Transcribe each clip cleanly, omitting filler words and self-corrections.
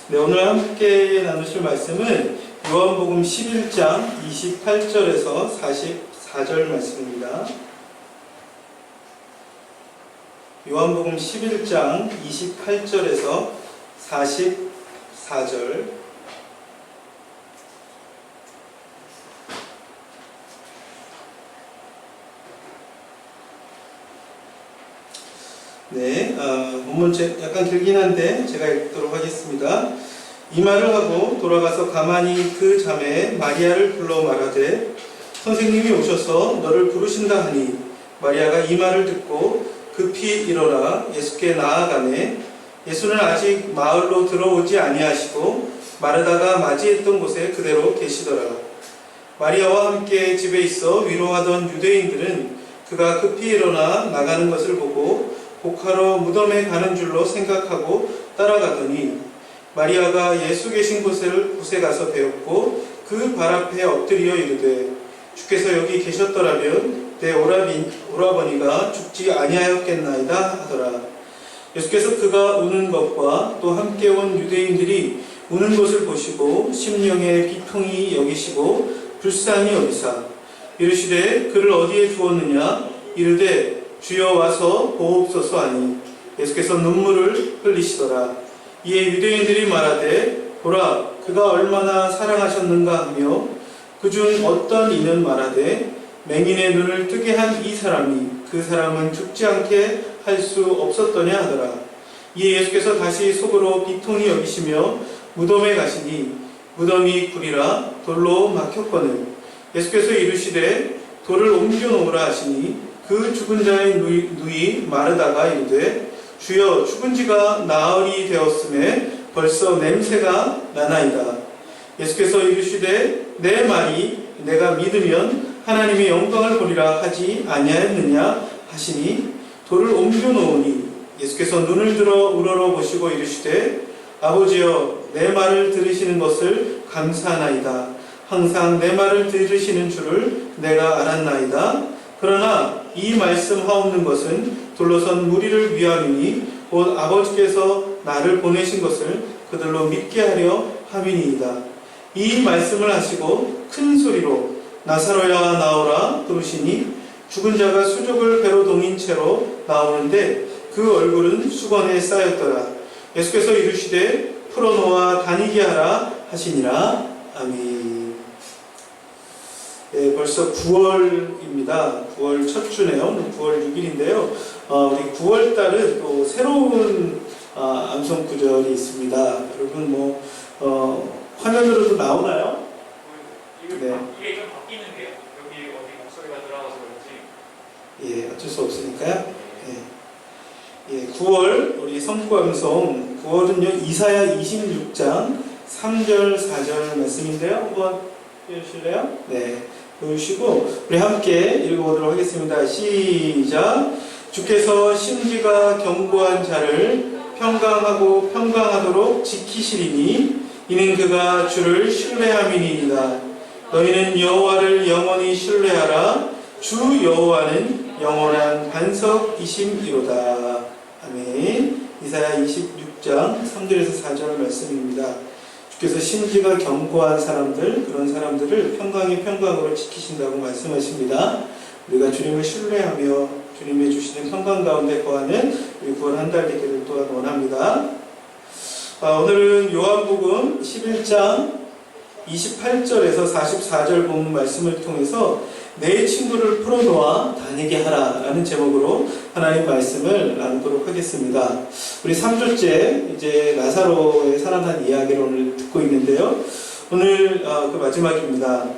네, 오늘 함께 나누실 말씀은 요한복음 11장 28절에서 44절 말씀입니다. 요한복음 11장 28절에서 44절. 네, 본문 약간 길긴 한데 제가 읽도록 하겠습니다. 이 말을 하고 돌아가서 가만히 그 자매 마리아를 불러 말하되 선생님이 오셔서 너를 부르신다 하니 마리아가 이 말을 듣고 급히 일어나 예수께 나아가매 예수는 아직 마을로 들어오지 아니하시고 마르다가 맞이했던 곳에 그대로 계시더라. 마리아와 함께 집에 있어 위로하던 유대인들은 그가 급히 일어나 나가는 것을 보고 복하러 무덤에 가는 줄로 생각하고 따라가더니 마리아가 예수 계신 곳에 가서 배웠고 그 발 앞에 엎드려 이르되 주께서 여기 계셨더라면 내 오라버니가 죽지 아니하였겠나이다 하더라. 예수께서 그가 우는 것과 또 함께 온 유대인들이 우는 것을 보시고 심령에 비통히 여기시고 불쌍히 여기사 이르시되 그를 어디에 두었느냐 이르되 주여 와서 보옵소서 하니 예수께서 눈물을 흘리시더라. 이에 유대인들이 말하되 보라 그가 얼마나 사랑하셨는가 하며 그중 어떤 이는 말하되 맹인의 눈을 뜨게 한 이 사람이 그 사람은 죽지 않게 할 수 없었더냐 하더라. 이에 예수께서 다시 속으로 비통히 여기시며 무덤에 가시니 무덤이 굴이라 돌로 막혔거늘 예수께서 이르시되 돌을 옮겨 놓으라 하시니 그 죽은 자의 누이 마르다가 이르되 주여 죽은 지가 나흘이 되었음에 벌써 냄새가 나나이다. 예수께서 이르시되 내 말이 내가 믿으면 하나님의 영광을 보리라 하지 아니하였느냐 하시니 돌을 옮겨 놓으니 예수께서 눈을 들어 우러러 보시고 이르시되 아버지여 내 말을 들으시는 것을 감사하나이다. 항상 내 말을 들으시는 줄을 내가 알았나이다. 그러나 이 말씀하옵는 것은 둘러선 무리를 위함이니 곧 아버지께서 나를 보내신 것을 그들로 믿게 하려 함이니이다. 이 말씀을 하시고 큰 소리로 나사로야 나오라 부르시니 죽은 자가 수족을 배로 동인 채로 나오는데 그 얼굴은 수건에 쌓였더라. 예수께서 이르시되 풀어놓아 다니게 하라 하시니라. 아멘. 네, 벌써 9월입니다. 9월 첫 주네요. 9월 6일인데요. 우리 9월달은 또 새로운 암송 구절이 있습니다. 여러분 화면으로도 나오나요? 네. 이게 좀 바뀌는데요. 여기 어디 목소리가 들어가서 그런지. 예, 어쩔 수 없으니까요. 예, 9월 우리 성구 암송 9월은요 이사야 26장 3절 4절 말씀인데요. 한번 읽으실래요? 네. 보시고 우리 함께 읽어보도록 하겠습니다. 시작. 주께서 심지가 견고한 자를 평강하고 평강하도록 지키시리니 이는 그가 주를 신뢰함이니이다. 너희는 여호와를 영원히 신뢰하라. 주 여호와는 영원한 반석이심이로다. 아멘. 이사야 26장 3절에서 4절 말씀입니다. 주께서 심지가 견고한 사람들, 그런 사람들을 평강으로 지키신다고 말씀하십니다. 우리가 주님을 신뢰하며 주님이 주시는 평강 가운데 거하는 우리 9월 한 달 되기를 또한 원합니다. 오늘은 요한복음 11장 28절에서 44절 본 말씀을 통해서 내 친구를 풀어놓아 다니게 하라 라는 제목으로 하나님 말씀을 나누도록 하겠습니다. 우리 3주째 이제 나사로의 살아난 이야기를 오늘 듣고 있는데요. 오늘 그 마지막입니다.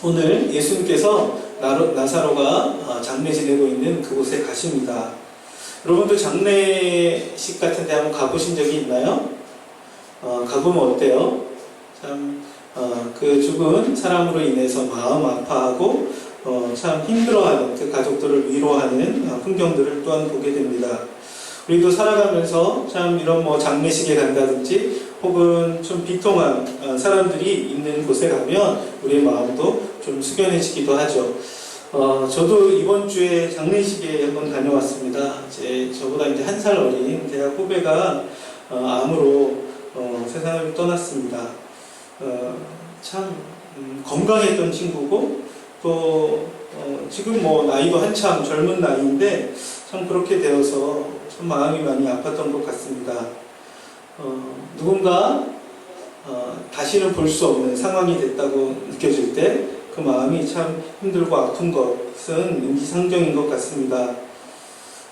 오늘 예수님께서 나사로가 장례 지내고 있는 그곳에 가십니다. 여러분도 장례식 같은 데 한번 가보신 적이 있나요? 가보면 어때요? 그 죽은 사람으로 인해서 마음 아파하고 참 힘들어하는 그 가족들을 위로하는 풍경들을 또한 보게 됩니다. 우리도 살아가면서 참 이런 장례식에 간다든지 혹은 좀 비통한 사람들이 있는 곳에 가면 우리의 마음도 좀 숙연해지기도 하죠. 저도 이번 주에 장례식에 한번 다녀왔습니다. 저보다 이제 한 살 어린 대학 후배가 암으로 세상을 떠났습니다. 참 건강했던 친구고 또 지금 뭐 나이도 한참 젊은 나이인데 참 그렇게 되어서 참 마음이 많이 아팠던 것 같습니다. 누군가 다시는 볼 수 없는 상황이 됐다고 느껴질 때 그 마음이 참 힘들고 아픈 것은 인지상정인 것 같습니다.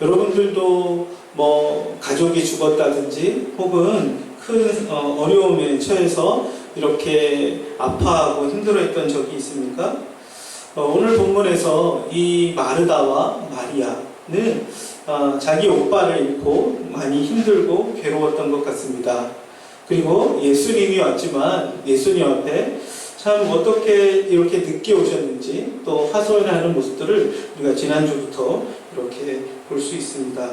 여러분들도 뭐 가족이 죽었다든지 혹은 큰 어려움에 처해서 이렇게 아파하고 힘들어했던 적이 있습니까? 오늘 본문에서 이 마르다와 마리아는 자기 오빠를 잃고 많이 힘들고 괴로웠던 것 같습니다. 그리고 예수님이 왔지만 예수님 앞에 참 어떻게 이렇게 늦게 오셨는지 또 하소연하는 모습들을 우리가 지난주부터 이렇게 볼 수 있습니다.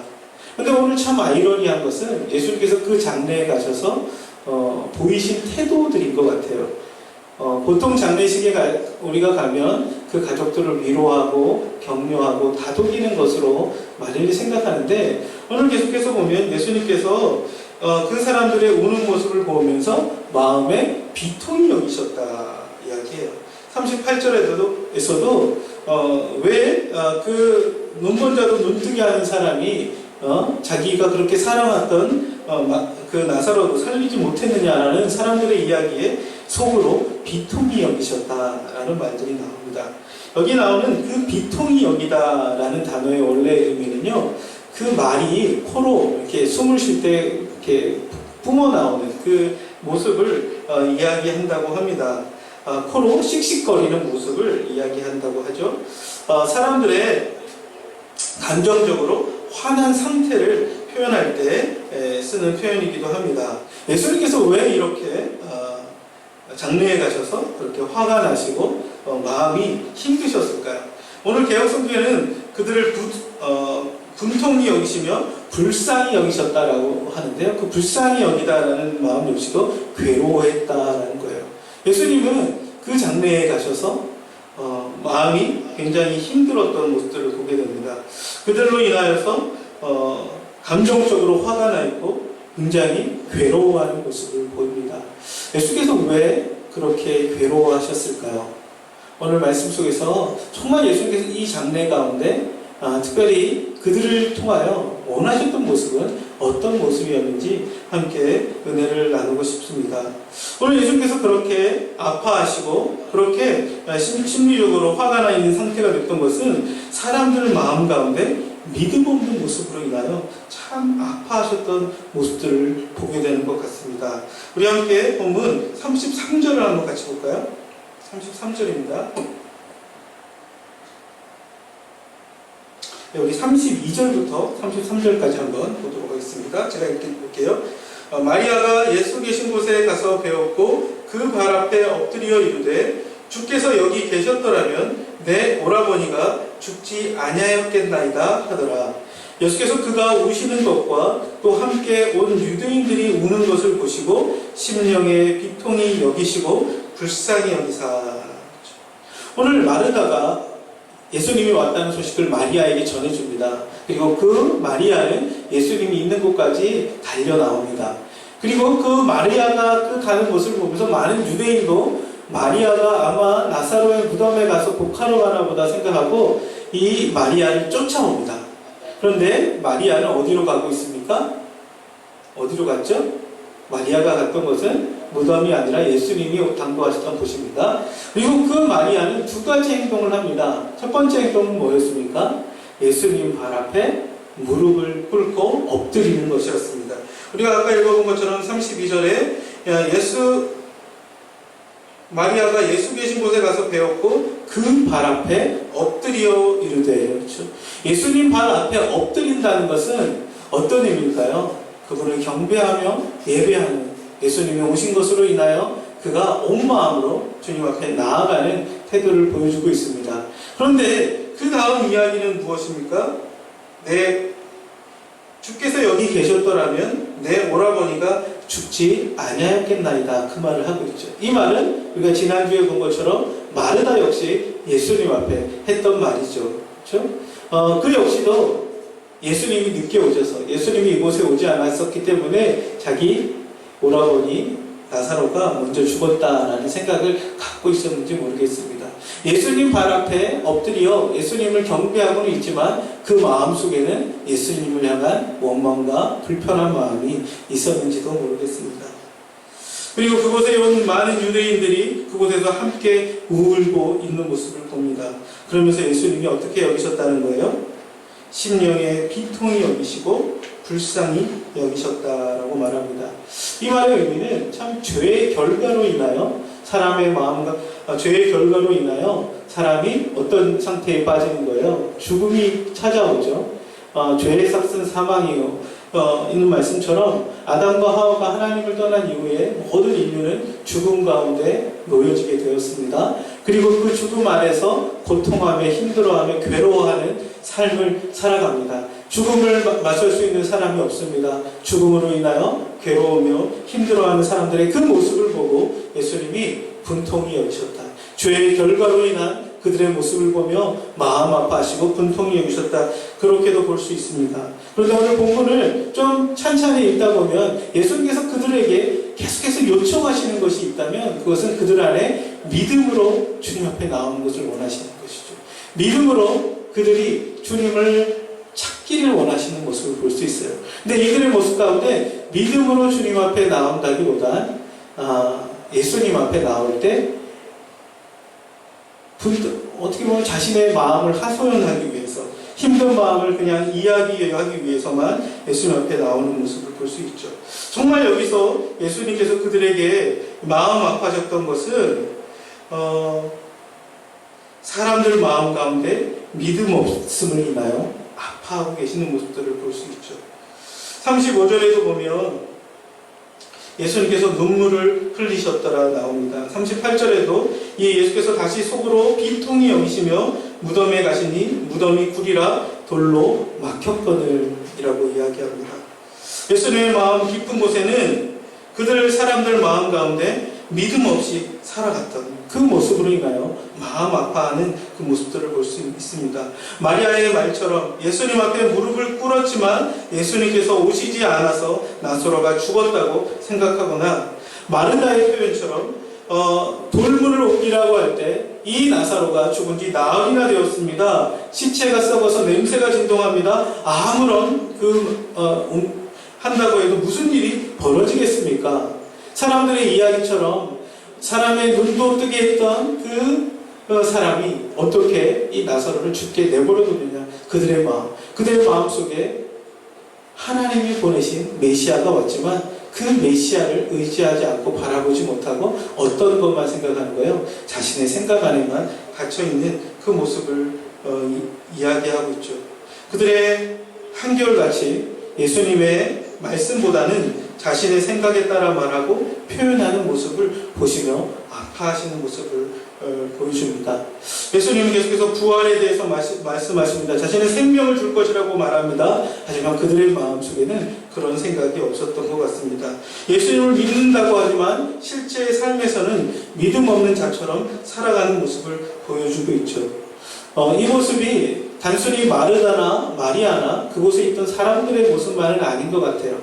그런데 오늘 참 아이러니한 것은 예수님께서 그 장례에 가셔서 보이신 태도들인 것 같아요. 보통 장례식에 우리가 가면 그 가족들을 위로하고 격려하고 다독이는 것으로 많이 생각하는데 오늘 계속해서 보면 예수님께서 그 사람들의 우는 모습을 보면서 마음에 비통이 여기셨다 이야기해요. 38절에서도 왜 그 눈먼 자도 눈뜨게 하는 사람이 자기가 그렇게 사랑했던 그 나사로도 살리지 못했느냐라는 사람들의 이야기에 속으로 비통이 여기셨다라는 말들이 나옵니다. 여기 나오는 그 비통이 여기다라는 단어의 원래 의미는요, 그 말이 코로 이렇게 숨을 쉴 때 이렇게 뿜어 나오는 그 모습을 이야기한다고 합니다. 코로 씩씩거리는 모습을 이야기한다고 하죠. 사람들의 감정적으로 화난 상태를 표현할 때 쓰는 표현이기도 합니다. 예수님께서 왜 이렇게 장례에 가셔서 그렇게 화가 나시고 마음이 힘드셨을까요? 오늘 개혁성경에는 그들을 분통히 여기시며 불쌍히 여기셨다라고 하는데요. 그 불쌍히 여기다라는 마음 역시도 괴로워했다라는 거예요. 예수님은 그 장례에 가셔서 마음이 굉장히 힘들었던 모습들을 보게 됩니다. 그들로 인하여서 감정적으로 화가 나 있고 굉장히 괴로워하는 모습을 보입니다. 예수께서 왜 그렇게 괴로워하셨을까요? 오늘 말씀 속에서 정말 예수님께서 이 장례 가운데 특별히 그들을 통하여 원하셨던 모습은 어떤 모습이었는지 함께 은혜를 나누고 싶습니다. 오늘 예수님께서 그렇게 아파하시고 그렇게 심리적으로 화가 나 있는 상태가 됐던 것은 사람들 마음 가운데 믿음 없는 모습으로 인하여 참 아파하셨던 모습들을 보게 되는 것 같습니다. 우리 함께 본문 33절을 한번 같이 볼까요? 33절입니다. 여기 32절부터 33절까지 한번 보도록 하겠습니다. 제가 읽을게요. 마리아가 예수 계신 곳에 가서 배웠고 그 발 앞에 엎드려 이르되 주께서 여기 계셨더라면 내 오라버니가 죽지 아니하였겠나이다 하더라. 예수께서 그가 우시는 것과 또 함께 온 유대인들이 우는 것을 보시고 심령의 비통이 여기시고 불쌍히 여기사. 오늘 마르다가 예수님이 왔다는 소식을 마리아에게 전해줍니다. 그리고 그 마리아는 예수님이 있는 곳까지 달려 나옵니다. 그리고 그 마리아가 그 가는 모습을 보면서 많은 유대인도 마리아가 아마 나사로의 무덤에 가서 복하러 가나 보다 생각하고 이 마리아를 쫓아옵니다. 그런데 마리아는 어디로 가고 있습니까? 어디로 갔죠? 마리아가 갔던 것은 무덤이 아니라 예수님이 당도하셨던 곳입니다. 그리고 그 마리아는 두 가지 행동을 합니다. 첫 번째 행동은 뭐였습니까? 예수님 발 앞에 무릎을 꿇고 엎드리는 것이었습니다. 우리가 아까 읽어본 것처럼 32절에 마리아가 예수 계신 곳에 가서 배웠고 그 발 앞에 엎드려 이르되, 그렇죠? 예수님 발 앞에 엎드린다는 것은 어떤 의미일까요? 그분을 경배하며 예배하는, 예수님이 오신 것으로 인하여 그가 온 마음으로 주님 앞에 나아가는 태도를 보여주고 있습니다. 그런데 그 다음 이야기는 무엇입니까? 주께서 여기 계셨더라면 내 오라버니가 죽지 아니하였겠나이다, 그 말을 하고 있죠. 이 말은 우리가 지난주에 본 것처럼 마르다 역시 예수님 앞에 했던 말이죠. 그렇죠? 그 역시도 예수님이 늦게 오셔서 예수님이 이곳에 오지 않았었기 때문에 자기 오라버니 나사로가 먼저 죽었다라는 생각을 갖고 있었는지 모르겠습니다. 예수님 발 앞에 엎드려 예수님을 경배하고는 있지만 그 마음속에는 예수님을 향한 원망과 불편한 마음이 있었는지도 모르겠습니다. 그리고 그곳에 온 많은 유대인들이 그곳에서 함께 울고 있는 모습을 봅니다. 그러면서 예수님이 어떻게 여기셨다는 거예요? 심령의 비통히 여기시고 불쌍히 여기셨다라고 말합니다. 이 말의 의미는 참 죄의 결과로 인하여 사람의 마음과 죄의 결과로 인하여 사람이 어떤 상태에 빠지는 거예요? 죽음이 찾아오죠. 죄의 삭은 사망이요. 있는 말씀처럼 아담과 하와가 하나님을 떠난 이후에 모든 인류는 죽음 가운데 놓여지게 되었습니다. 그리고 그 죽음 안에서 고통하며 힘들어하며 괴로워하는 삶을 살아갑니다. 죽음을 맞설 수 있는 사람이 없습니다. 죽음으로 인하여 괴로우며 힘들어하는 사람들의 그 모습을 보고 예수님이 분통히 여기셨다. 죄의 결과로 인한 그들의 모습을 보며 마음 아파하시고 분통히 여기셨다. 그렇게도 볼 수 있습니다. 그런데 오늘 본문을 좀 찬찬히 읽다 보면 예수님께서 그들에게 계속해서 요청하시는 것이 있다면 그것은 그들 안에 믿음으로 주님 앞에 나오는 것을 원하시는 것이죠. 믿음으로 그들이 주님을 찾기를 원하시는 모습을 볼 수 있어요. 근데 이들의 모습 가운데 믿음으로 주님 앞에 나온다기보단 예수님 앞에 나올 때 어떻게 보면 자신의 마음을 하소연하기 위해서 힘든 마음을 그냥 이야기하기 위해서만 예수님 앞에 나오는 모습을 볼 수 있죠. 정말 여기서 예수님께서 그들에게 마음 아파하셨던 것은 사람들 마음 가운데 믿음 없음을 인하여 아파하고 계시는 모습들을 볼 수 있죠. 35절에도 보면 예수님께서 눈물을 흘리셨더라 나옵니다. 38절에도 이 예수께서 다시 속으로 비통히 여기시며 무덤에 가시니 무덤이 굴이라 돌로 막혔거늘 이라고 이야기합니다. 예수님의 마음 깊은 곳에는 그들 사람들 마음 가운데 믿음 없이 살아갔던 그 모습으로 인하여 마음 아파하는 그 모습들을 볼 수 있습니다. 마리아의 말처럼 예수님 앞에 무릎을 꿇었지만 예수님께서 오시지 않아서 나사로가 죽었다고 생각하거나 마르다의 표현처럼 돌문을 옮기라고 할 때 이 나사로가 죽은 지 나흘이나 되었습니다. 시체가 썩어서 냄새가 진동합니다. 아무런 한다고 해도 무슨 일이 벌어지겠습니까? 사람들의 이야기처럼 사람의 눈도 뜨게 했던 그 사람이 어떻게 이 나사로를 죽게 내버려두느냐. 그들의 마음 속에 하나님이 보내신 메시아가 왔지만 그 메시아를 의지하지 않고 바라보지 못하고 어떤 것만 생각하는 거예요? 자신의 생각 안에만 갇혀있는 그 모습을 이야기하고 있죠. 그들의 한결같이 예수님의 말씀보다는 자신의 생각에 따라 말하고 표현하는 모습을 보시며 아파하시는 모습을 보여줍니다. 예수님은 계속해서 부활에 대해서 말씀하십니다. 자신의 생명을 줄 것이라고 말합니다. 하지만 그들의 마음속에는 그런 생각이 없었던 것 같습니다. 예수님을 믿는다고 하지만 실제 삶에서는 믿음 없는 자처럼 살아가는 모습을 보여주고 있죠. 이 모습이 단순히 마르다나 마리아나 그곳에 있던 사람들의 모습만은 아닌 것 같아요.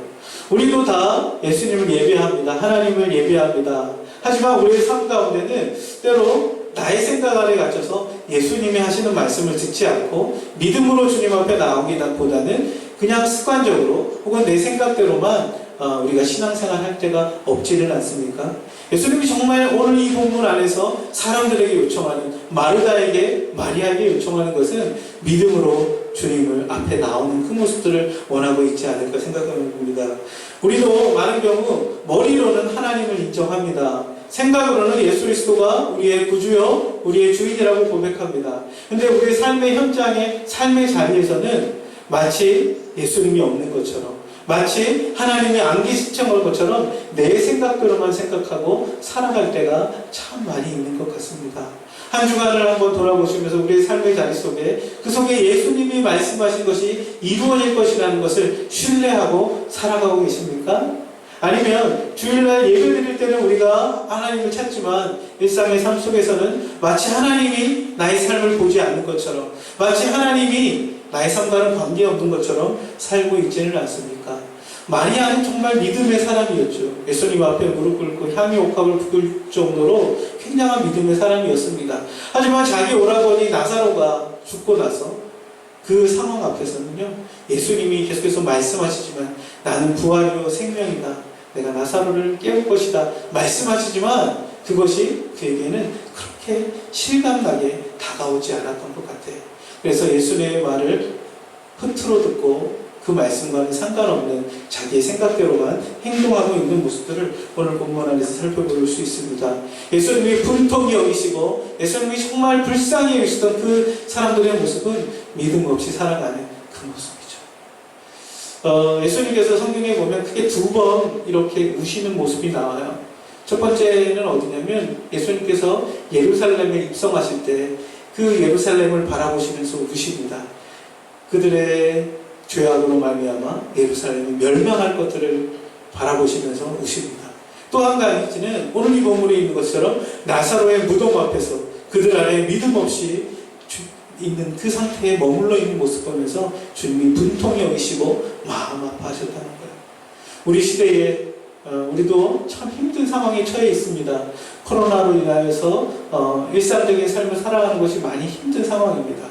우리도 다 예수님을 예배합니다. 하나님을 예배합니다. 하지만 우리의 삶 가운데는 때로 나의 생각 안에 갇혀서 예수님이 하시는 말씀을 듣지 않고 믿음으로 주님 앞에 나오기보다는 그냥 습관적으로 혹은 내 생각대로만 우리가 신앙생활 할 때가 없지는 않습니까? 예수님이 정말 오늘 이 본문 안에서 사람들에게 요청하는 마르다에게 마리아에게 요청하는 것은 믿음으로 주님을 앞에 나오는 그 모습들을 원하고 있지 않을까 생각합니다. 우리도 많은 경우 머리로는 하나님을 인정합니다. 생각으로는 예수 그리스도가 우리의 구주요 우리의 주인이라고 고백합니다. 근데 우리의 삶의 현장에 삶의 자리에서는 마치 예수님이 없는 것처럼 마치 하나님이 안 계시던 것처럼 내 생각대로만 생각하고 살아갈 때가 참 많이 있는 것 같습니다. 한 주간을 한번 돌아보시면서 우리의 삶의 자리 속에 그 속에 예수님이 말씀하신 것이 이루어질 것이라는 것을 신뢰하고 살아가고 계십니까? 아니면 주일날 예배 드릴 때는 우리가 하나님을 찾지만 일상의 삶 속에서는 마치 하나님이 나의 삶을 보지 않는 것처럼 마치 하나님이 나의 삶과는 관계없는 것처럼 살고 있지는 않습니까? 마리아는 정말 믿음의 사람이었죠. 예수님 앞에 무릎 꿇고 향유 옥합을 부을 정도로 굉장한 믿음의 사람이었습니다. 하지만 자기 오라버니 나사로가 죽고 나서 그 상황 앞에서는요, 예수님이 계속해서 말씀하시지만 나는 부활이요 생명이다. 내가 나사로를 깨울 것이다. 말씀하시지만 그것이 그에게는 그렇게 실감나게 다가오지 않았던 것 같아요. 그래서 예수님의 말을 흐트러 듣고 그 말씀과는 상관없는 자기의 생각대로만 행동하고 있는 모습들을 오늘 본문 안에서 살펴볼 수 있습니다. 예수님이 분통히 여기시고 예수님이 정말 불쌍히 여기시던 그 사람들의 모습은 믿음 없이 살아가는 그 모습이죠. 예수님께서 성경에 보면 크게 2번 이렇게 우시는 모습이 나와요. 첫 번째는 어디냐면 예수님께서 예루살렘에 입성하실 때 그 예루살렘을 바라보시면서 우십니다. 그들의 죄악으로 말미암아 예루살렘이 멸망할 것들을 바라보시면서 우십니다. 또 한 가지는 오늘 이 본문에 있는 것처럼 나사로의 무덤 앞에서 그들 안에 믿음 없이 있는 그 상태에 머물러 있는 모습 보면서 주님이 분통히 여기시고 마음 아파하셨다는 거예요. 우리 시대에 우리도 참 힘든 상황에 처해 있습니다. 코로나로 인하여서 일상적인 삶을 살아가는 것이 많이 힘든 상황입니다.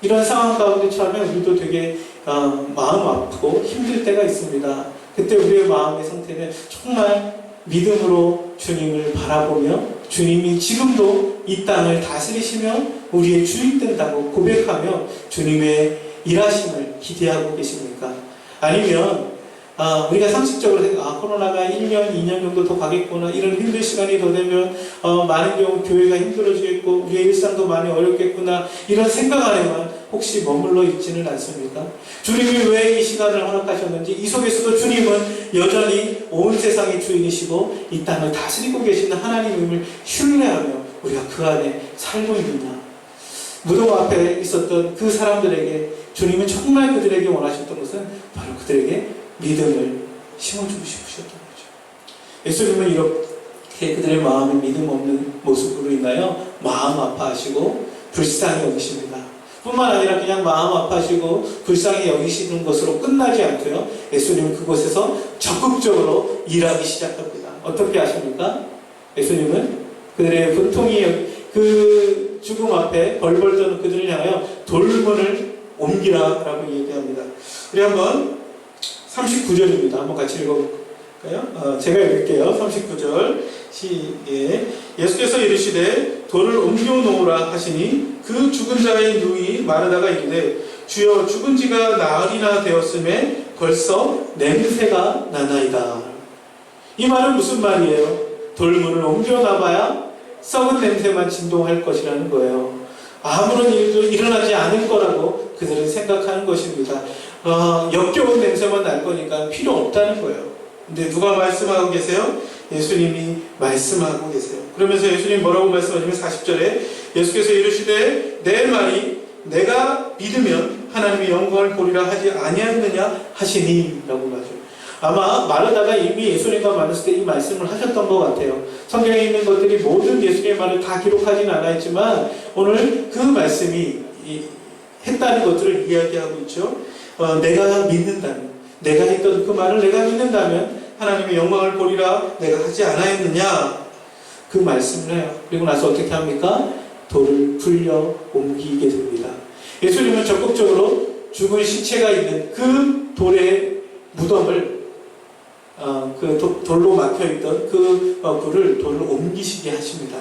이런 상황 가운데 처하면 우리도 되게 마음 아프고 힘들 때가 있습니다. 그때 우리의 마음의 상태는 정말 믿음으로 주님을 바라보며 주님이 지금도 이 땅을 다스리시며 우리의 주인 된다고 고백하며 주님의 일하심을 기대하고 계십니까? 아니면 우리가 상식적으로 코로나가 1년, 2년 정도 더 가겠구나, 이런 힘든 시간이 더 되면 많은 경우 교회가 힘들어지겠고 우리의 일상도 많이 어렵겠구나, 이런 생각 안에만 혹시 머물러 있지는 않습니까? 주님이 왜 이 시간을 허락하셨는지, 이 속에서도 주님은 여전히 온 세상의 주인이시고 이 땅을 다스리고 계시는 하나님임을 신뢰하며 우리가 그 안에 살고 있느냐. 무덤 앞에 있었던 그 사람들에게 주님은 정말 그들에게 원하셨던 것은 바로 그들에게 믿음을 심어주고 싶으셨던 거죠. 예수님은 이렇게 그들의 마음에 믿음 없는 모습으로 인하여 마음 아파하시고 불쌍히 여기십니다. 뿐만 아니라 그냥 마음 아파하시고 불쌍히 여기시는 것으로 끝나지 않고요, 예수님은 그곳에서 적극적으로 일하기 시작합니다. 어떻게 하십니까? 예수님은 그들의 분통이 그 죽음 앞에 벌벌 떠는 그들을 향하여 돌문을 옮기라 라고 얘기합니다. 우리 한번 39절입니다. 한번 같이 읽어볼까요? 제가 읽을게요. 39절 예수께서 이르시되 돌을 옮겨 놓으라 하시니 그 죽은 자의 누이 마르다가 이르되 주여 죽은 지가 나흘이나 되었음에 벌써 냄새가 나나이다. 이 말은 무슨 말이에요? 돌문을 옮겨 놔봐야 썩은 냄새만 진동할 것이라는 거예요. 아무런 일도 일어나지 않을 거라고 그들은 생각하는 것입니다. 역겨운 냄새만 날 거니까 필요 없다는 거예요. 근데 누가 말씀하고 계세요? 예수님이 말씀하고 계세요. 그러면서 예수님이 뭐라고 말씀하시면 40절에 예수께서 이르시되 내 말이 내가 믿으면 하나님의 영광을 보리라 하지 아니하느냐 하시니 라고 하죠. 아마 마르다가 이미 예수님과 만났을 때 이 말씀을 하셨던 것 같아요. 성경에 있는 것들이 모든 예수님의 말을 다 기록하지는 않았지만 오늘 그 말씀이 했다는 것들을 이야기하고 있죠. 내가 믿는다면, 내가 했던 그 말을 내가 믿는다면 하나님의 영광을 보리라 내가 하지 않았느냐, 그 말씀을 해요. 그리고 나서 어떻게 합니까? 돌을 굴려 옮기게 됩니다. 예수님은 적극적으로 죽은 시체가 있는 그 돌의 무덤을 돌로 막혀있던 그 불을 돌로 옮기시게 하십니다.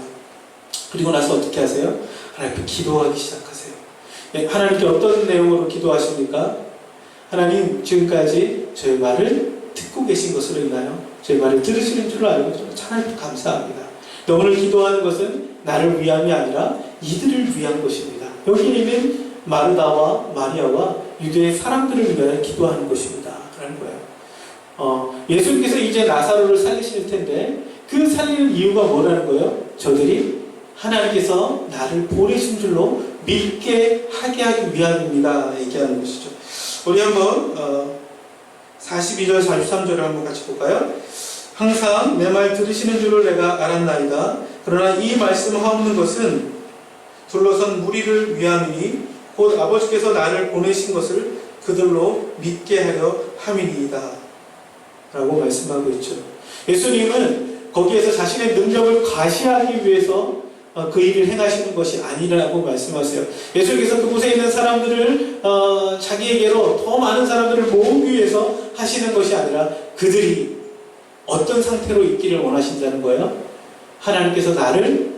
그리고 나서 어떻게 하세요? 하나님께 기도하기 시작하세요. 하나님께 어떤 내용으로 기도하십니까? 하나님, 지금까지 저의 말을 듣고 계신 것으로 인하여 저의 말을 들으시는 줄 알고 하나님 감사합니다. 오늘 기도하는 것은 나를 위함이 아니라 이들을 위한 것입니다. 여기 있는 마르다와 마리아와 유대의 사람들을 위하여 기도하는 것입니다. 라는 거예요. 예수님께서 이제 나사로를 살리실 텐데 그 살리는 이유가 뭐라는 거예요? 저들이 하나님께서 나를 보내신 줄로 믿게 하게 하기 위함입니다. 얘기하는 것이죠. 우리 한번 42절 43절을 한번 같이 볼까요? 항상 내 말 들으시는 줄을 내가 알았나이다. 그러나 이 말씀하옵는 것은 둘러선 무리를 위함이니 곧 아버지께서 나를 보내신 것을 그들로 믿게 하려 함이니이다. 라고 말씀하고 있죠. 예수님은 거기에서 자신의 능력을 과시하기 위해서 그 일을 행하시는 것이 아니라고 말씀하세요. 예수님께서 그곳에 있는 사람들을 자기에게로 더 많은 사람들을 모으기 위해서 하시는 것이 아니라 그들이 어떤 상태로 있기를 원하신다는 거예요. 하나님께서 나를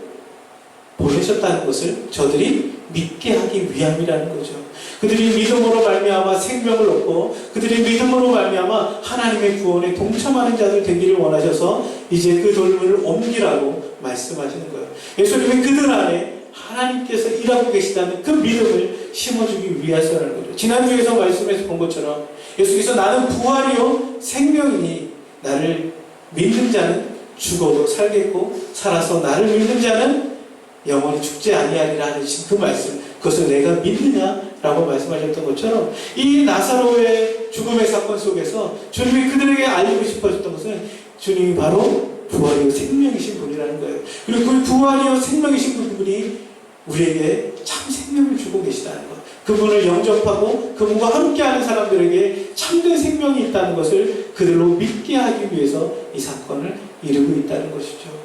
보내셨다는 것을 저들이 믿게 하기 위함이라는 거죠. 그들이 믿음으로 말미암아 생명을 얻고 그들이 믿음으로 말미암아 하나님의 구원에 동참하는 자들 되기를 원하셔서 이제 그 돌문을 옮기라고 말씀하시는 거예요. 예수님이 그들 안에 하나님께서 일하고 계시다는 그 믿음을 심어주기 위해서라는 거죠. 지난주에서 말씀해서 본 것처럼 예수께서 나는 부활이요 생명이니 나를 믿는 자는 죽어도 살겠고 살아서 나를 믿는 자는 영원히 죽지 아니하리라 하는 그 말씀, 그것을 내가 믿느냐라고 말씀하셨던 것처럼 이 나사로의 죽음의 사건 속에서 주님이 그들에게 알리고 싶어졌던 것은 주님이 바로 부활이요 생명이신 분이라는 거예요. 그리고 그 부활이요 생명이신 그분이 우리에게 참 생명을 주고 계시다는 것, 그분을 영접하고 그분과 함께하는 사람들에게 참된 생명이 있다는 것을 그들로 믿게 하기 위해서 이 사건을 이루고 있다는 것이죠.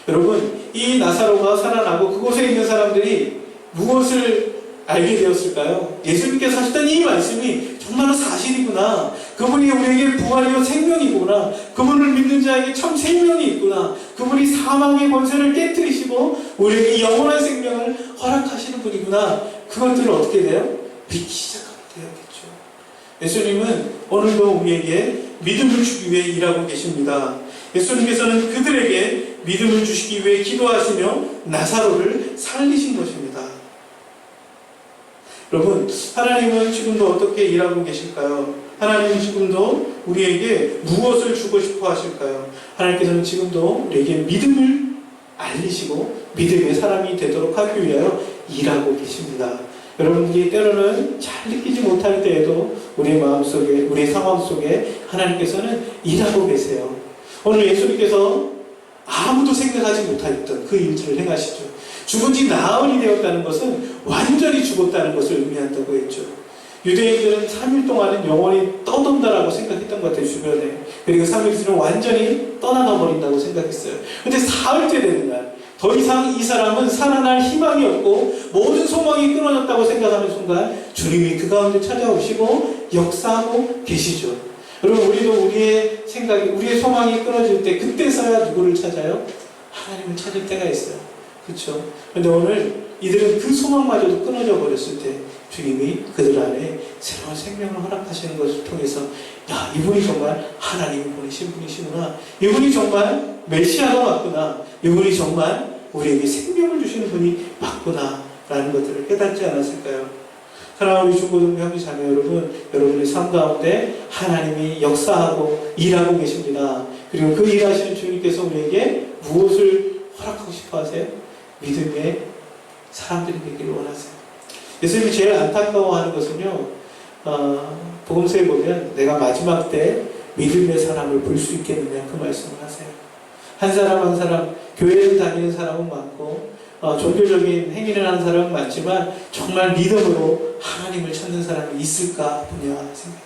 여러분, 이 나사로가 살아나고 그곳에 있는 사람들이 무엇을 알게 되었을까요? 예수님께서 하셨던 이 말씀이 정말로 사실이구나. 그분이 우리에게 부활이요 생명이구나. 그분을 믿는 자에게 참 생명이 있구나. 그분이 사망의 권세를 깨뜨리시고 우리에게 영원한 생명을 허락하시는 분이구나. 그것들을 어떻게 돼요? 믿기 시작하게 되었겠죠. 예수님은 오늘도 우리에게 믿음을 주기 위해 일하고 계십니다. 예수님께서는 그들에게 믿음을 주시기 위해 기도하시며 나사로를 살리신 것입니다. 여러분, 하나님은 지금도 어떻게 일하고 계실까요? 하나님은 지금도 우리에게 무엇을 주고 싶어 하실까요? 하나님께서는 지금도 우리에게 믿음을 알리시고 믿음의 사람이 되도록 하기 위하여 일하고 계십니다. 여러분들이 때로는 잘 느끼지 못할 때에도 우리의 마음속에, 우리의 상황 속에 하나님께서는 일하고 계세요. 오늘 예수님께서 아무도 생각하지 못했던 그 일들을 행하시죠. 죽은 지 나흘이 되었다는 것은 완전히 죽었다는 것을 의미한다고 했죠. 유대인들은 3일 동안은 영원히 떠돈다라고 생각했던 것 같아요, 주변에. 그리고 3일 뒤는 완전히 떠나가 버린다고 생각했어요. 근데 사흘째 되는 날, 더 이상 이 사람은 살아날 희망이 없고 모든 소망이 끊어졌다고 생각하는 순간 주님이 그 가운데 찾아오시고 역사하고 계시죠. 여러분, 우리도 우리의 생각이, 우리의 소망이 끊어질 때 그때서야 누구를 찾아요? 하나님을 찾을 때가 있어요. 그렇죠? 그런데 오늘 이들은 그 소망마저도 끊어져 버렸을 때 주님이 그들 안에 새로운 생명을 허락하시는 것을 통해서 야, 이분이 정말 하나님이 보내신 분이시구나. 이분이 정말 메시아가 맞구나. 이분이 정말 우리에게 생명을 주시는 분이 맞구나 라는 것들을 깨닫지 않았을까요? 사랑하는 우리 중고등 형제 자매 여러분, 여러분의 삶 가운데 하나님이 역사하고 일하고 계십니다. 그리고 그 일하시는 주님께서 우리에게 무엇을 허락하고 싶어 하세요? 믿음의 사람들이 되기를 원하세요. 예수님이 제일 안타까워하는 것은요, 복음서에 보면 내가 마지막 때 믿음의 사람을 볼 수 있겠느냐 그 말씀을 하세요. 한 사람 한 사람, 교회를 다니는 사람은 많고 종교적인 행위를 하는 사람은 많지만 정말 믿음으로 하나님을 찾는 사람이 있을까 보냐 생각합니다.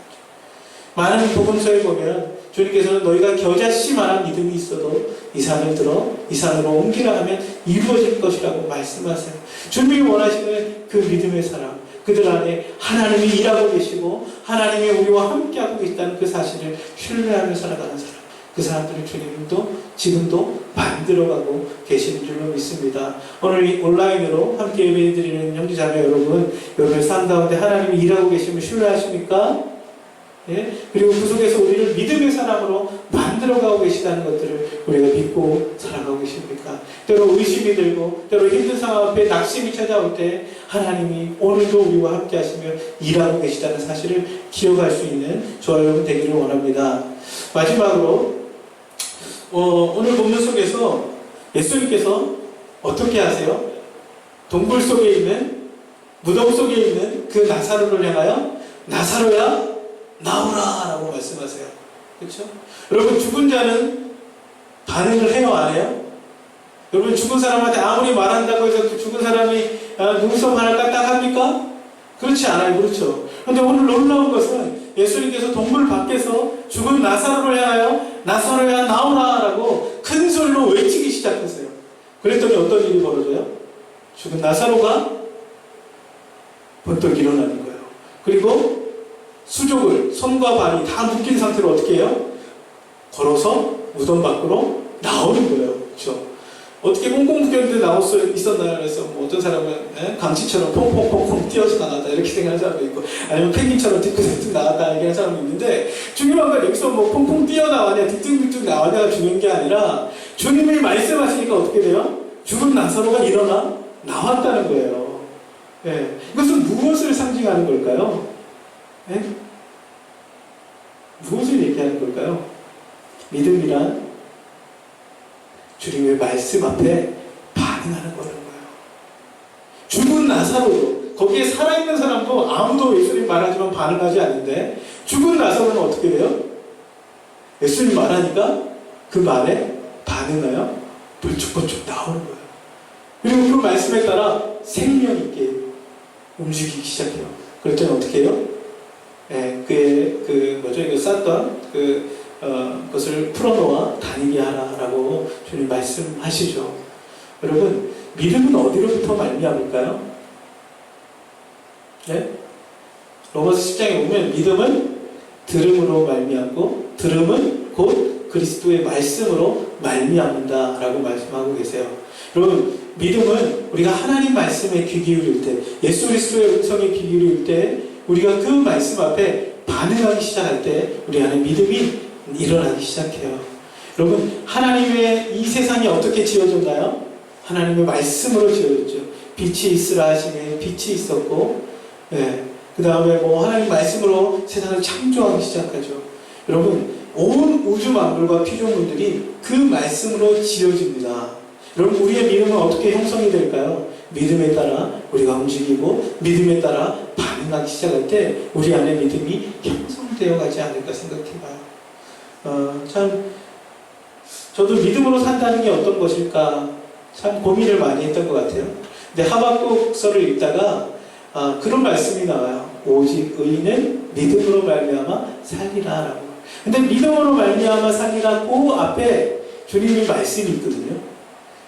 많은 복음서에 보면 주님께서는 너희가 겨자씨만한 믿음이 있어도 이 산을 들어 이 산으로 옮기라 하면 이루어질 것이라고 말씀하세요. 주님이 원하시는 그 믿음의 사람, 그들 안에 하나님이 일하고 계시고 하나님이 우리와 함께하고 계시다는 그 사실을 신뢰하며 살아가는 사람, 그 사람들을 주님도 지금도 만들어가고 계시는 줄로 믿습니다. 오늘 이 온라인으로 함께 예배드리는 형제자매 여러분, 여러분의 삶 가운데 하나님이 일하고 계심을 신뢰하십니까? 예? 그리고 그 속에서 우리를 믿음의 사람으로 만들어가고 계시다는 것들을 우리가 믿고 살아가고 계십니까? 때로 의심이 들고 때로 힘든 상황 앞에 낙심이 찾아올 때 하나님이 오늘도 우리와 함께 하시며 일하고 계시다는 사실을 기억할 수 있는 저와 여러분 되기를 원합니다. 마지막으로 오늘 본문 속에서 예수님께서 어떻게 하세요? 동굴 속에 있는, 무덤 속에 있는 그 나사로를 향하여 나사로야 나오라 라고 말씀하세요. 그렇죠? 여러분, 죽은 자는 반응을 해요, 안 해요? 여러분, 죽은 사람한테 아무리 말한다고 해서 그 죽은 사람이 눈썹 하나 까딱합니까? 그렇지 않아요. 그렇죠? 그런데 오늘 놀라운 것은 예수님께서 동굴 밖에서 죽은 나사로를 향하여 나사로야 나오라라고 큰 소리로 외치기 시작했어요. 그랬더니 어떤 일이 벌어져요? 죽은 나사로가 번떡 일어나는 거예요. 그리고 수족을 손과 발이 다 묶인 상태로 어떻게 해요? 걸어서 무덤 밖으로 나오는 거예요. 그렇죠? 어떻게 꽁꽁 묶였는데 나올 수 있었나요? 그래서 뭐 어떤 사람은 강치처럼 퐁퐁퐁퐁 뛰어서 나갔다 이렇게 생각하는 사람도 있고, 아니면 펭귄처럼 뒤뚱뒤뚱 나갔다 얘기하는 사람도 있는데, 중요한 건 여기서 뭐 퐁퐁 뛰어나왔냐 뒤뚱뒤뚱 나왔냐가 중요한 게 아니라 주님이 말씀하시니까 어떻게 돼요? 죽은 나사로가 일어나 나왔다는 거예요. 예. 이것은 무엇을 상징하는 걸까요? 예? 무엇을 얘기하는 걸까요? 믿음이란 주님의 말씀 앞에 반응하는 거라는 거예요. 죽은 나사로도, 거기에 살아있는 사람도 아무도 예수님 말하지만 반응하지 않는데, 죽은 나사로는 어떻게 돼요? 예수님 말하니까 그 말에 반응하여 불쭉불쭉 나오는 거예요. 그리고 그 말씀에 따라 생명 있게 움직이기 시작해요. 그랬더니 어떻게 해요? 이거 쌌던 그것을 풀어놓아 다니게 하라라고 주님 말씀하시죠. 여러분, 믿음은 어디로부터 말미암을까요? 네? 로마서 10장에 보면 믿음은 들음으로 말미암고 들음은 곧 그리스도의 말씀으로 말미암는다라고 말씀하고 계세요. 여러분, 믿음은 우리가 하나님 말씀에 귀 기울일 때, 예수 그리스도의 음성에 귀 기울일 때, 우리가 그 말씀 앞에 반응하기 시작할 때 우리 안에 믿음이 일어나기 시작해요. 여러분, 하나님의 이 세상이 어떻게 지어졌나요? 하나님의 말씀으로 지어졌죠. 빛이 있으라 하시니 빛이 있었고, 그 다음에 뭐 하나님 말씀으로 세상을 창조하기 시작하죠. 여러분, 온 우주 만물과 피조물들이 그 말씀으로 지어집니다. 여러분, 우리의 믿음은 어떻게 형성이 될까요? 믿음에 따라 우리가 움직이고 믿음에 따라 반응하기 시작할 때 우리 안에 믿음이 형성되어 가지 않을까 생각해봐요. 저도 믿음으로 산다는 게 어떤 것일까 참 고민을 많이 했던 것 같아요. 근데 하박국서를 읽다가 그런 말씀이 나와요. 오직 의인은 믿음으로 말미암아 살리라라고. 근데 믿음으로 말미암아 살리라 그 앞에 주님의 말씀이 있거든요.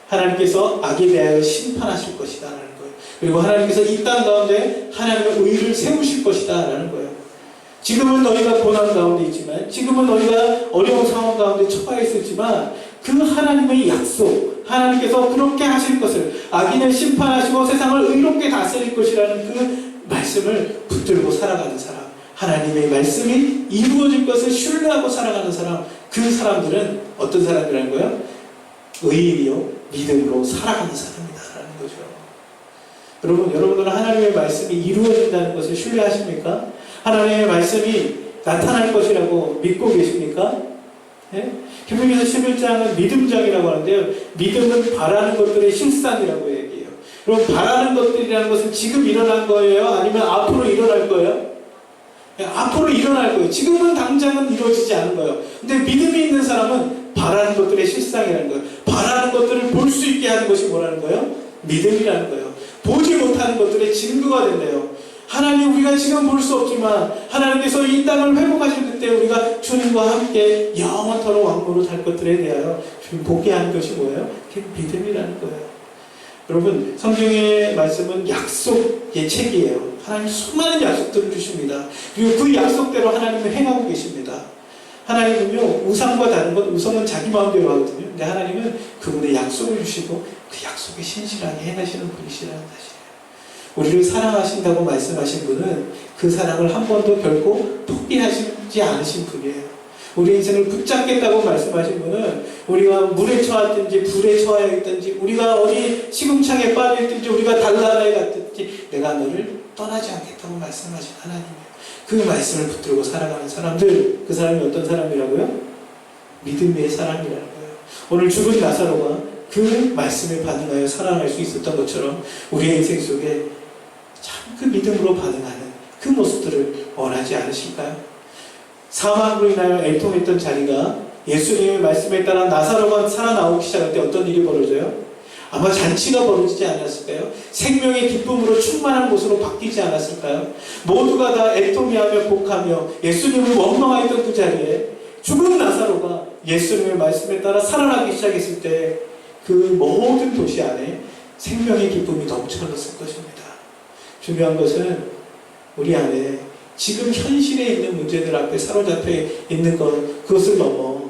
하나님께서 악에 대하여 심판하실 것이다 라는 거예요. 그리고 하나님께서 이 땅 가운데 하나님의 의를 세우실 것이다 라는 거예요. 지금은 너희가 고난 가운데 있지만, 지금은 너희가 어려운 상황 가운데 처해 있었지만, 그 하나님의 약속, 하나님께서 그렇게 하실 것을, 악인을 심판하시고 세상을 의롭게 다스릴 것이라는 그 말씀을 붙들고 살아가는 사람, 하나님의 말씀이 이루어질 것을 신뢰하고 살아가는 사람, 그 사람들은 어떤 사람이라는 거예요? 의인이요 믿음으로 살아가는 사람이다라는 거죠. 여러분들은 하나님의 말씀이 이루어진다는 것을 신뢰하십니까? 하나님의 말씀이 나타날 것이라고 믿고 계십니까? 히브리서 11장은 믿음장이라고 하는데요. 믿음은 바라는 것들의 실상이라고 얘기해요. 그럼 바라는 것들이라는 것은 지금 일어난 거예요? 아니면 앞으로 일어날 거예요? 앞으로 일어날 거예요. 지금은 당장은 이루어지지 않은 거예요. 근데 믿음이 있는 사람은 바라는 것들의 실상이라는 거예요. 바라는 것들을 볼 수 있게 하는 것이 뭐라는 거예요? 믿음이라는 거예요. 보지 못하는 것들의 증거가 된대요. 하나님, 우리가 지금 볼 수 없지만 하나님께서 이 땅을 회복하실 그때 우리가 주님과 함께 영원토록 왕국으로 살 것들에 대하여 주님 보게 하는 것이 뭐예요? 그게 믿음이라는 거예요. 여러분, 성경의 말씀은 약속의 책이에요. 하나님 수많은 약속들을 주십니다. 그리고 그 약속대로 하나님은 행하고 계십니다. 하나님은요, 우상과 다른 건, 우상은 자기 마음대로 하거든요. 근데 하나님은 그분의 약속을 주시고 그 약속에 신실하게 행하시는 분이시라는 사실이에요. 우리를 사랑하신다고 말씀하신 분은 그 사랑을 한 번도 결코 포기하시지 않으신 분이에요. 우리 인생을 붙잡겠다고 말씀하신 분은 우리가 물에 처했든지 불에 처해 있든지 우리가 어디 시궁창에 빠져 있든지 우리가 달나라에 갔든지 내가 너를 떠나지 않겠다고 말씀하신 하나님이에요. 그 말씀을 붙들고 살아가는 사람들, 그 사람이 어떤 사람이라고요? 믿음의 사람이라는 거예요. 오늘 죽은 나사로가 그 말씀에 반응하여 살아갈 수 있었던 것처럼 우리의 인생 속에 참 그 믿음으로 반응하는 그 모습들을 원하지 않으실까요? 사망으로 인하여 애통했던 자리가 예수님의 말씀에 따라 나사로가 살아나오기 시작할 때 어떤 일이 벌어져요? 아마 잔치가 벌어지지 않았을까요? 생명의 기쁨으로 충만한 곳으로 바뀌지 않았을까요? 모두가 다 애통해하며 복하며 예수님을 원망하였던 그 자리에 죽은 나사로가 예수님의 말씀에 따라 살아나기 시작했을 때 그 모든 도시 안에 생명의 기쁨이 넘쳐났을 것입니다. 중요한 것은 우리 안에 지금 현실에 있는 문제들 앞에 사로잡혀 있는 것, 그것을 넘어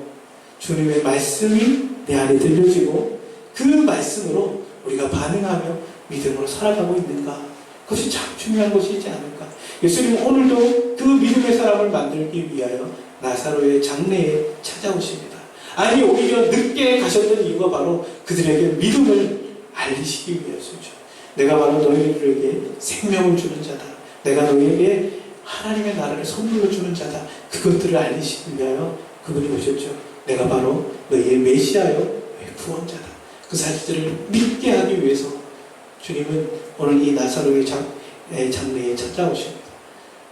주님의 말씀이 내 안에 들려지고 그 말씀으로 우리가 반응하며 믿음으로 살아가고 있는가, 그것이 참 중요한 것이지 않을까. 예수님은 오늘도 그 믿음의 사람을 만들기 위하여 나사로의 장래에 찾아오십니다. 아니 오히려 늦게 가셨던 이유가 바로 그들에게 믿음을 알리시기 위해서죠. 내가 바로 너희들에게 생명을 주는 자다. 내가 너희에게 하나님의 나라를 선물로 주는 자다. 그것들을 알리시기 위하여 그분이 오셨죠. 내가 바로 너희의 메시아요, 너희의 구원자다. 그 사실들을 믿게 하기 위해서 주님은 오늘 이 나사로의 장래에 찾아오십니다.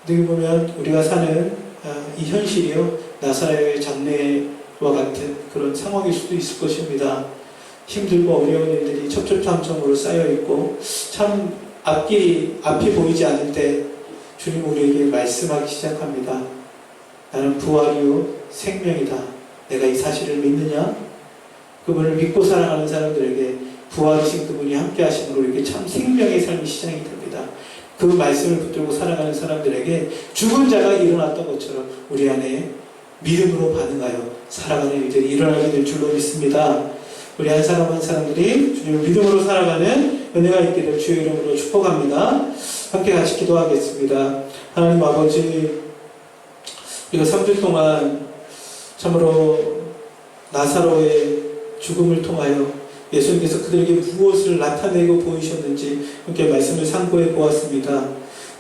어떻게 보면 우리가 사는 이 현실이요, 나사로의 장래와 같은 그런 상황일 수도 있을 것입니다. 힘들고 어려운 일들이 첩첩참청으로 쌓여있고 참 앞이 보이지 않을 때 주님 우리에게 말씀하기 시작합니다. 나는 부활이요 생명이다. 내가 이 사실을 믿느냐? 그분을 믿고 살아가는 사람들에게 부활이신 그분이 함께 하심으로 이렇게 참 생명의 삶이 시작이 됩니다. 그 말씀을 붙들고 살아가는 사람들에게 죽은 자가 일어났던 것처럼 우리 안에 믿음으로 반응하여 살아가는 일들이 일어나게 될 줄로 믿습니다. 우리 한 사람 한 사람들이 주님을 믿음으로 살아가는 은혜가 있기를 주의 이름으로 축복합니다. 함께 같이 기도하겠습니다. 하나님 아버지, 우리가 3주 동안 참으로 나사로의 죽음을 통하여 예수님께서 그들에게 무엇을 나타내고 보이셨는지 이렇게 말씀을 상고해 보았습니다.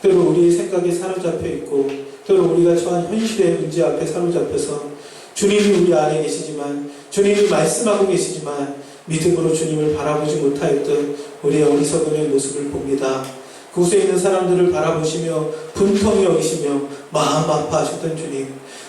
때로 우리의 생각에 사로잡혀 있고 때로 우리가 처한 현실의 문제 앞에 사로잡혀서 주님이 우리 안에 계시지만 주님이 말씀하고 계시지만 믿음으로 주님을 바라보지 못하였던 우리의 어리석음의 모습을 봅니다. 그곳에 있는 사람들을 바라보시며 분통히 여기시며 마음 아파하셨던 주님,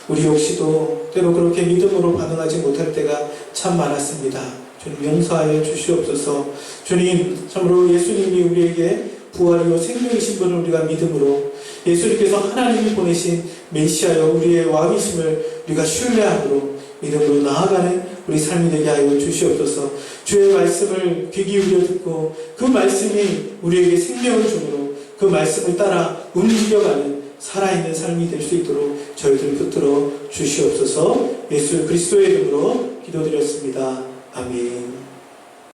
우리 역시도 때로 그렇게 믿음으로 반응하지 못할 때가 참 많았습니다. 주님 용서하여 주시옵소서. 주님 참으로 예수님이 우리에게 부활이요 생명이신 분을 우리가 믿음으로 예수님께서 하나님이 보내신 메시아여 우리의 왕이심을 우리가 신뢰함으로 믿음으로 나아가는 우리 삶이 되게 하여 주시옵소서. 주의 말씀을 귀 기울여 듣고 그 말씀이 우리에게 생명을 주므로 그 말씀을 따라 움직여가는 살아있는 삶이 될 수 있도록 저희들 붙들어 주시옵소서. 예수 그리스도의 이름으로 기도드렸습니다. 아멘.